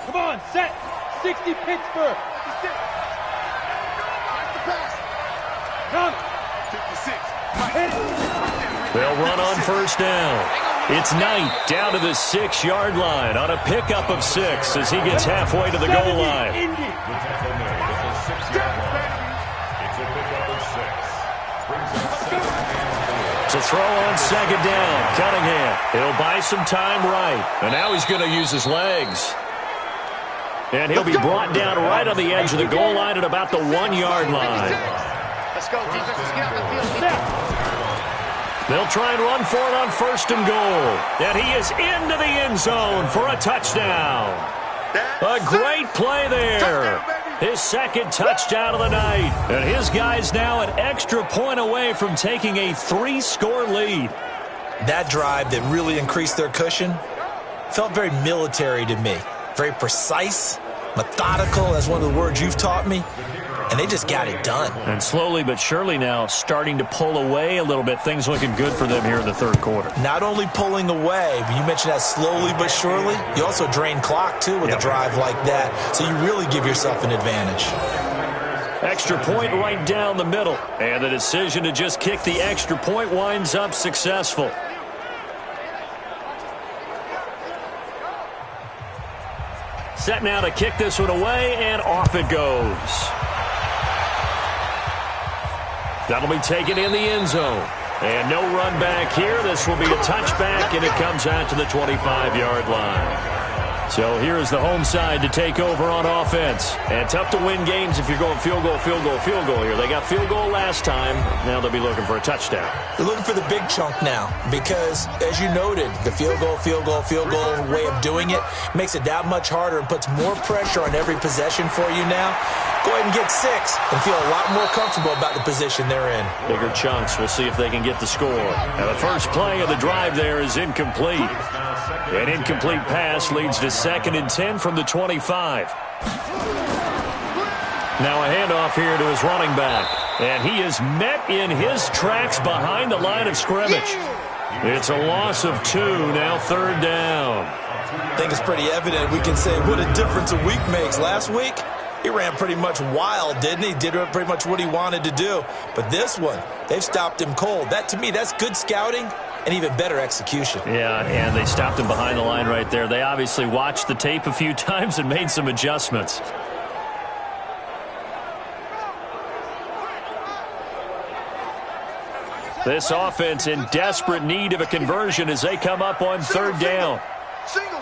Come on, set. 60 Pittsburgh. 56. Come. 56. Hit it. They'll run on first down. It's Knight down to the 6-yard line on a pickup of 6 as he gets halfway to the goal line. To throw on 2nd down, Cunningham. He'll buy some time right. And now he's going to use his legs. And he'll be brought down right on the edge of the goal line at about the 1-yard line. Let's go, defense. Get up the field. They'll try and run for it on 1st and goal. And he is into the end zone for a touchdown. A great play there. His 2nd touchdown of the night. And his guys now an extra point away from taking a 3-score lead. That drive that really increased their cushion felt very military to me. Very precise, methodical. That's one of the words you've taught me. And they just got it done. And slowly but surely now starting to pull away a little bit. Things looking good for them here in the 3rd quarter. Not only pulling away, but you mentioned that slowly but surely. You also drain clock, too, with a drive like that. So you really give yourself an advantage. Extra point right down the middle. And the decision to just kick the extra point winds up successful. Set now to kick this one away, and off it goes. That'll be taken in the end zone. And no run back here. This will be a touchback, and it comes out to the 25-yard line. So here is the home side to take over on offense. And tough to win games if you're going field goal, field goal, field goal here. They got field goal last time. Now they'll be looking for a touchdown. They're looking for the big chunk now because, as you noted, the field goal way of doing it makes it that much harder and puts more pressure on every possession for you now. Go ahead and get 6 and feel a lot more comfortable about the position they're in. Bigger chunks. We'll see if they can get the score. And the first play of the drive there is incomplete. An incomplete pass leads to 2nd and 10 from the 25. Now a handoff here to his running back. And he is met in his tracks behind the line of scrimmage. It's a loss of 2, now 3rd down. I think it's pretty evident. We can say what a difference a week makes. Last week, he ran pretty much wild, didn't he? Did pretty much what he wanted to do. But this one, they've stopped him cold. That, to me, that's good scouting and even better execution. Yeah, and they stopped him behind the line right there. They obviously watched the tape a few times and made some adjustments. This offense in desperate need of a conversion as they come up on 3rd down. Single.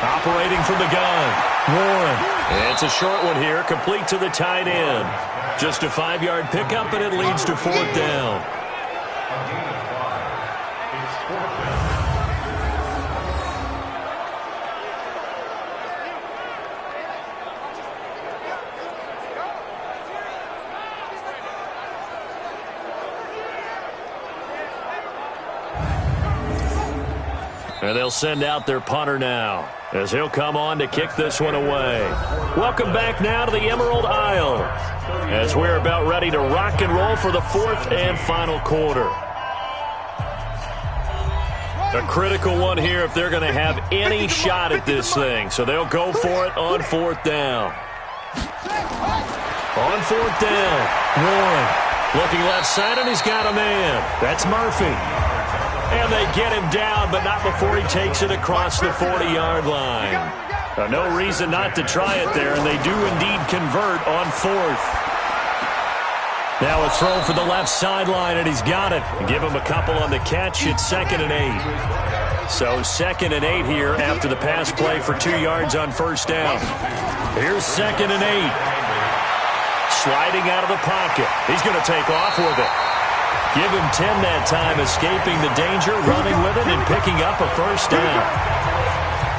Operating from the gun, Warren. It's a short one here, complete to the tight end. Just a 5-yard pickup, and it leads to 4th down. And they'll send out their punter now as he'll come on to kick this one away. Welcome back now to the Emerald Isle as we're about ready to rock and roll for the 4th and final quarter. A critical one here if they're going to have any shot at this thing. So they'll go for it on 4th down. On 4th down, Warren looking left side, and he's got a man. That's Murphy. And they get him down, but not before he takes it across the 40-yard line. No reason not to try it there, and they do indeed convert on 4th. Now a throw for the left sideline, and he's got it. Give him a couple on the catch. It's 2nd and 8. So 2nd and 8 here after the pass play for 2 yards on 1st down. Here's 2nd and 8. Sliding out of the pocket. He's going to take off with it. Give him 10 that time, escaping the danger, running with it, and picking up a 1st down.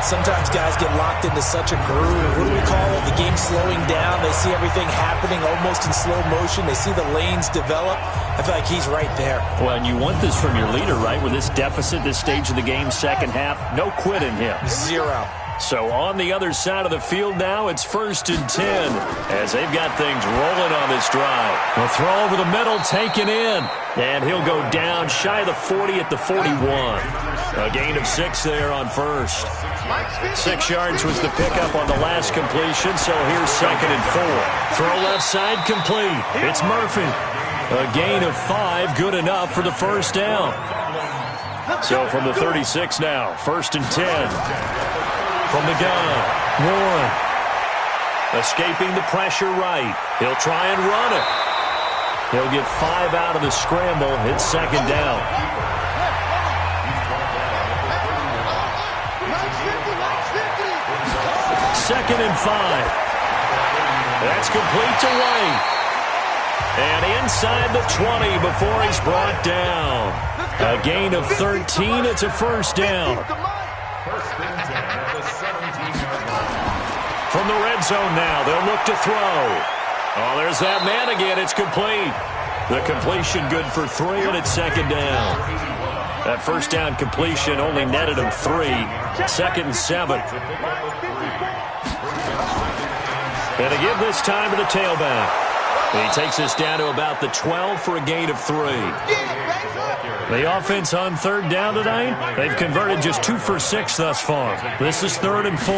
Sometimes guys get locked into such a groove. What do we call it? The game slowing down. They see everything happening almost in slow motion. They see the lanes develop. I feel like he's right there. Well, and you want this from your leader, right? With this deficit, this stage of the game, 2nd half, no quit in him. 0. So on the other side of the field now, it's 1st and 10 as they've got things rolling on this drive. The throw over the middle, taken in, and he'll go down shy of the 40 at the 41. A gain of 6 there on 1st. 6 yards was the pickup on the last completion, so here's 2nd and 4. Throw left side, complete. It's Murphy. A gain of 5, good enough for the 1st down. So from the 36 now, 1st and 10. From the gun, Warren. Escaping the pressure right. He'll try and run it. He'll get 5 out of the scramble. It's 2nd down. Second and 5. That's complete to White. And inside the 20 before he's brought down. A gain of 13. It's a 1st down. From the red zone now, they'll look to throw. Oh, there's that man again. It's complete. The completion good for 3, and it's 2nd down. That 1st down completion only netted him 3. 2nd and 7. And to give this time to the tailback. He takes us down to about the 12 for a gain of 3. The offense on 3rd down tonight, they've converted just 2 for 6 thus far. This is 3rd and 4.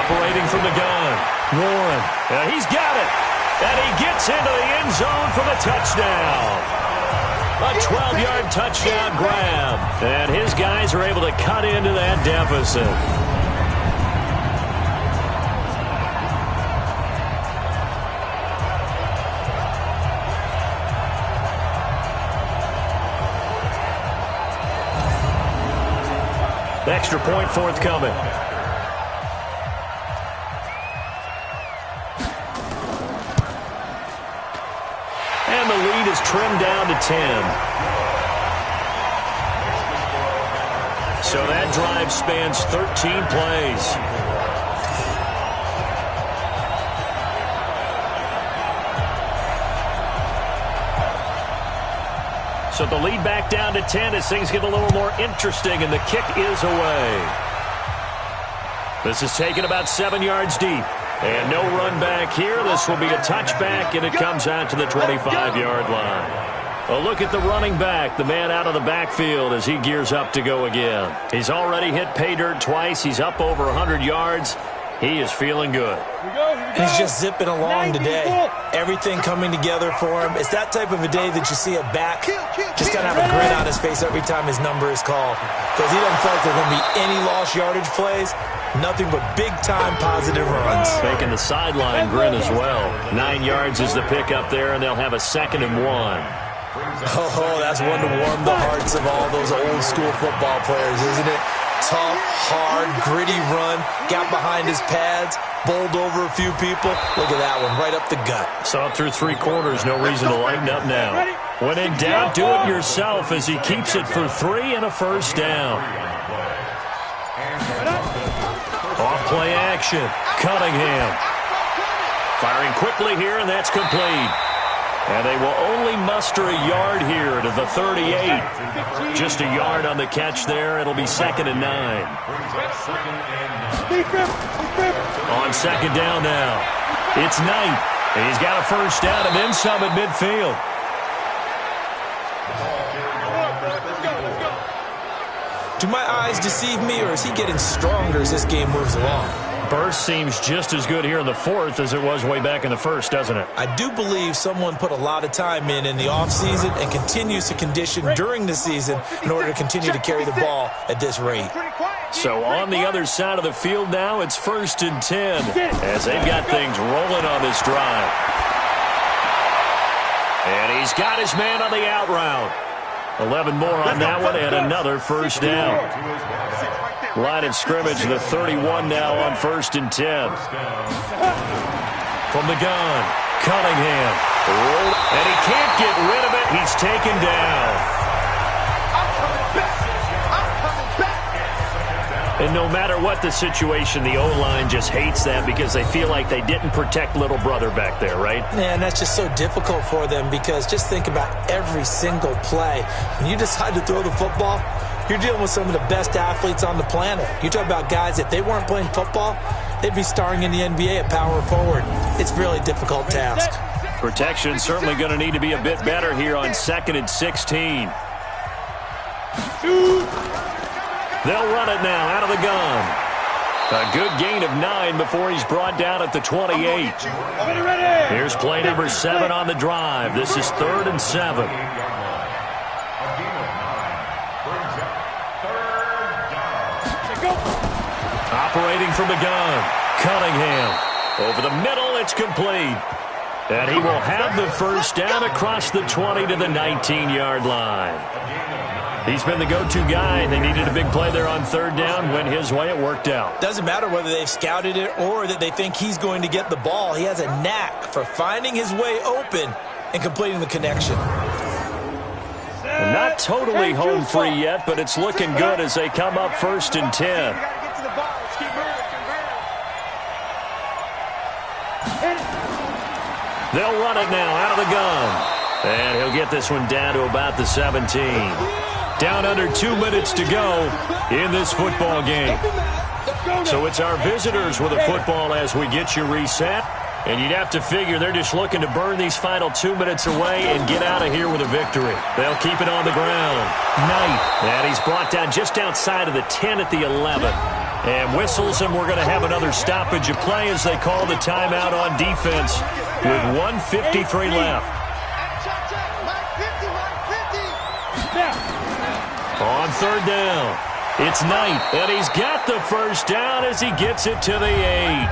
Operating from the gun, Warren. He's got it. And he gets into the end zone for the touchdown. A 12-yard touchdown grab. And his guys are able to cut into that deficit. extra point forthcoming. And the lead is trimmed down to 10. So that drive spans 13 plays. So the lead back down to 10 as things get a little more interesting, and the kick is away. This is taken about 7 yards deep. And no run back here. This will be a touchback, and it comes out to the 25-yard line. A look at the running back, the man out of the backfield as he gears up to go again. He's already hit pay dirt twice. He's up over 100 yards. He is feeling good. He's just zipping along today. Everything coming together for him. It's that type of a day that you see a back just kind of have a grin on his face every time his number is called. Because he doesn't feel like there's going to be any lost yardage plays. Nothing but big-time positive runs. Making the sideline grin as well. 9 yards is the pickup there, and they'll have a 2nd and 1. Oh, that's one to warm the hearts of all those old-school football players, isn't it? Tough, hard, gritty run. Got behind his pads, bowled over a few people. Look at that one, right up the gut. Saw it through 3 quarters. No reason to lighten up now. When in doubt, do it yourself as he keeps it for 3 and a first down. Off-play action. Cunningham. Firing quickly here, and that's complete. And they will only muster a yard here to the 38. Just a yard on the catch there. It'll be 2nd and 9. On 2nd down now. It's Knight. And he's got a first down and then some at midfield. Do my eyes deceive me, or is he getting stronger as this game moves along? Burst seems just as good here in the 4th as it was way back in the 1st, doesn't it? I do believe someone put a lot of time in the offseason and continues to condition during the season in order to continue to carry the ball at this rate. So on the other side of the field now, it's 1st and 10 as they've got things rolling on this drive. And he's got his man on the out route. 11 more on that one and another first down. Line of scrimmage, the 31 now on 1st and 10. From the gun, Cunningham. And he can't get rid of it. He's taken down. And no matter what the situation, the O-line just hates that because they feel like they didn't protect little brother back there, right? Man, that's just so difficult for them because just think about every single play. When you decide to throw the football, you're dealing with some of the best athletes on the planet. You talk about guys, if they weren't playing football, they'd be starring in the NBA at power forward. It's a really difficult task. Protection certainly going to need to be a bit better here on 2nd and 16. They'll run it now out of the gun. A good gain of 9 before he's brought down at the 28. Here's play number 7 on the drive. This is 3rd and 7. Operating from the gun, Cunningham. Over the middle, it's complete. And he will have the first down across the 20 to the 19-yard line. He's been the go-to guy. They needed a big play there on 3rd down. Went his way, it worked out. Doesn't matter whether they've scouted it or that they think he's going to get the ball. He has a knack for finding his way open and completing the connection. And not totally home free yet, but it's looking good as they come up 1st and 10. They'll run it now out of the gun. And he'll get this one down to about the 17. Down under 2 minutes to go in this football game. So it's our visitors with a football as we get you reset. And you'd have to figure they're just looking to burn these final 2 minutes away and get out of here with a victory. They'll keep it on the ground. Knight. And he's brought down just outside of the 10 at the 11. And whistles, and we're going to have another stoppage of play as they call the timeout on defense with 1:53 left. On 3rd down, it's Knight, and he's got the first down as he gets it to the 8.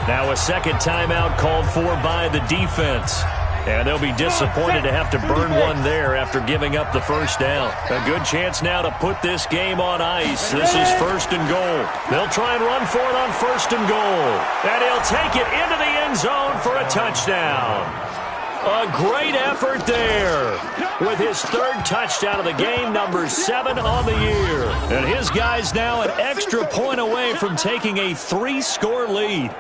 Now a second timeout called for by the defense. And they'll be disappointed to have to burn one there after giving up the first down. A good chance now to put this game on ice. This is 1st and goal. They'll try and run for it on 1st and goal. And he'll take it into the end zone for a touchdown. A great effort there with his 3rd touchdown of the game, number 7 on the year. And his guys now an extra point away from taking a 3-score lead.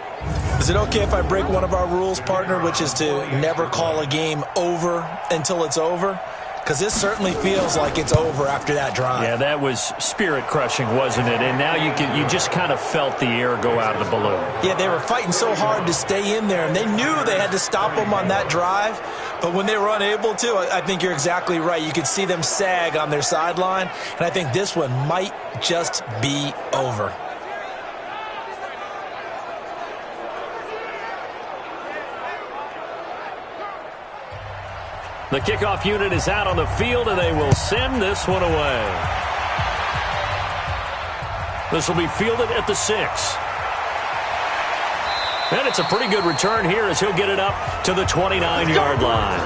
Is it okay if I break one of our rules, partner, which is to never call a game over until it's over? Because this certainly feels like it's over after that drive. Yeah, that was spirit-crushing, wasn't it? And now you just kind of felt the air go out of the balloon. Yeah, they were fighting so hard to stay in there, and they knew they had to stop them on that drive. But when they were unable to, I think you're exactly right. You could see them sag on their sideline, and I think this one might just be over. The kickoff unit is out on the field, and they will send this one away. This will be fielded at the 6. And it's a pretty good return here as he'll get it up to the 29-yard line.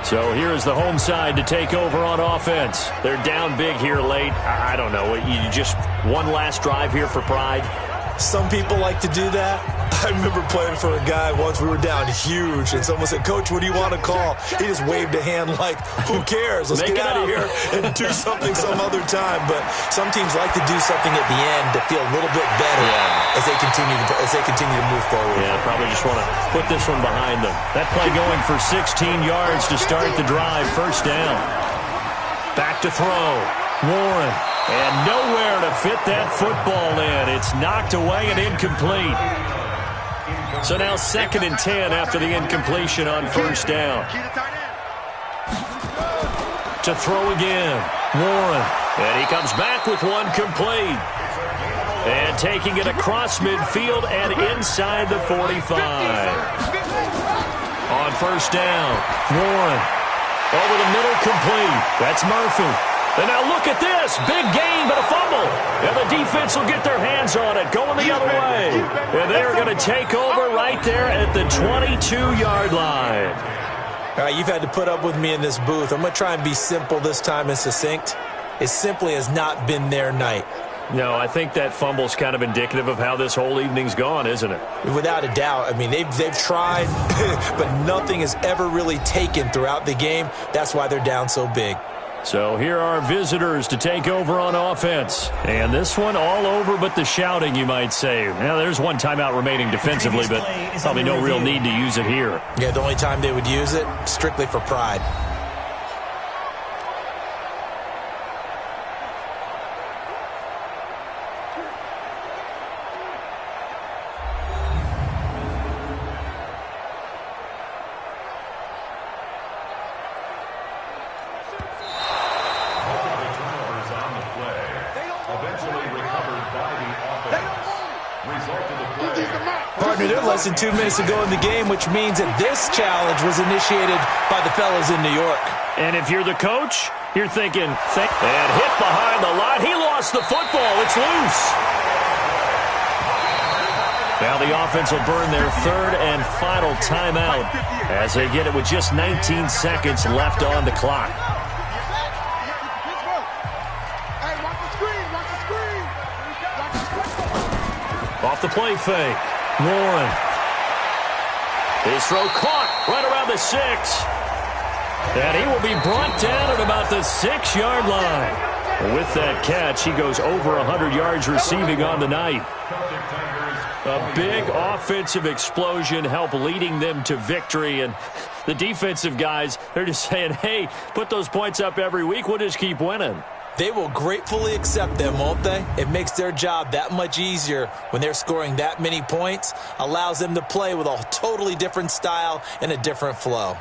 So here's the home side to take over on offense. They're down big here late. I don't know. You just one last drive here for pride. Some people like to do that. I remember playing for a guy once. We were down huge, and someone said, "Coach, what do you want to call?" He just waved a hand like, "Who cares? Let's get out of here and do something some other time." But some teams like to do something at the end to feel a little bit better as they continue to move forward. Yeah, probably just want to put this one behind them. That play going for 16 yards to start the drive. 1st down. Back to throw. Warren. And nowhere to fit that football in. It's knocked away and incomplete. So now 2nd and 10 after the incompletion on 1st down. To throw again. Warren. And he comes back with one complete. And taking it across midfield and inside the 45. On 1st down. Warren. Over the middle, complete. That's Murphy. And now look at this. Big gain, but a fumble. And the defense will get their hands on it, going the other way. And they are going to take over right there at the 22-yard line. All right, you've had to put up with me in this booth. I'm going to try and be simple this time and succinct. It simply has not been their night. No, I think that fumble's kind of indicative of how this whole evening's gone, isn't it? Without a doubt. I mean, they've tried, but nothing has ever really taken throughout the game. That's why they're down so big. So here are visitors to take over on offense. And this one all over but the shouting, you might say. Now, there's one timeout remaining defensively, but probably no real need to use it here. Yeah, the only time they would use it, strictly for pride. They're less than 2 minutes to go in the game, which means that this challenge was initiated by the fellas in New York. And if you're the coach, you're thinking, and hit behind the line. He lost the football. It's loose. Now the offense will burn their 3rd and final timeout as they get it with just 19 seconds left on the clock. Off the play fake. Warren. His throw caught right around the 6. And he will be brought down at about the 6-yard line. With that catch, he goes over 100 yards receiving on the night. A big offensive explosion helped leading them to victory. And the defensive guys, they're just saying, hey, put those points up every week. We'll just keep winning. They will gratefully accept them, won't they? It makes their job that much easier when they're scoring that many points. Allows them to play with a totally different style and a different flow.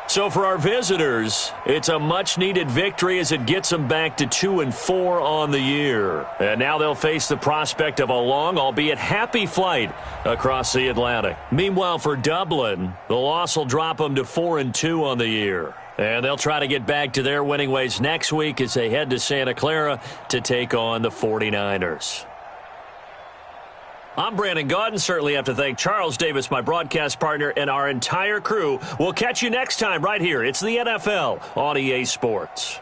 So for our visitors, it's a much-needed victory as it gets them back to 2-4 on the year. And now they'll face the prospect of a long, albeit happy flight across the Atlantic. Meanwhile, for Dublin, the loss will drop them to 4-2 on the year. And they'll try to get back to their winning ways next week as they head to Santa Clara to take on the 49ers. I'm Brandon Gaudin. Certainly have to thank Charles Davis, my broadcast partner, and our entire crew. We'll catch you next time right here. It's the NFL on EA Sports.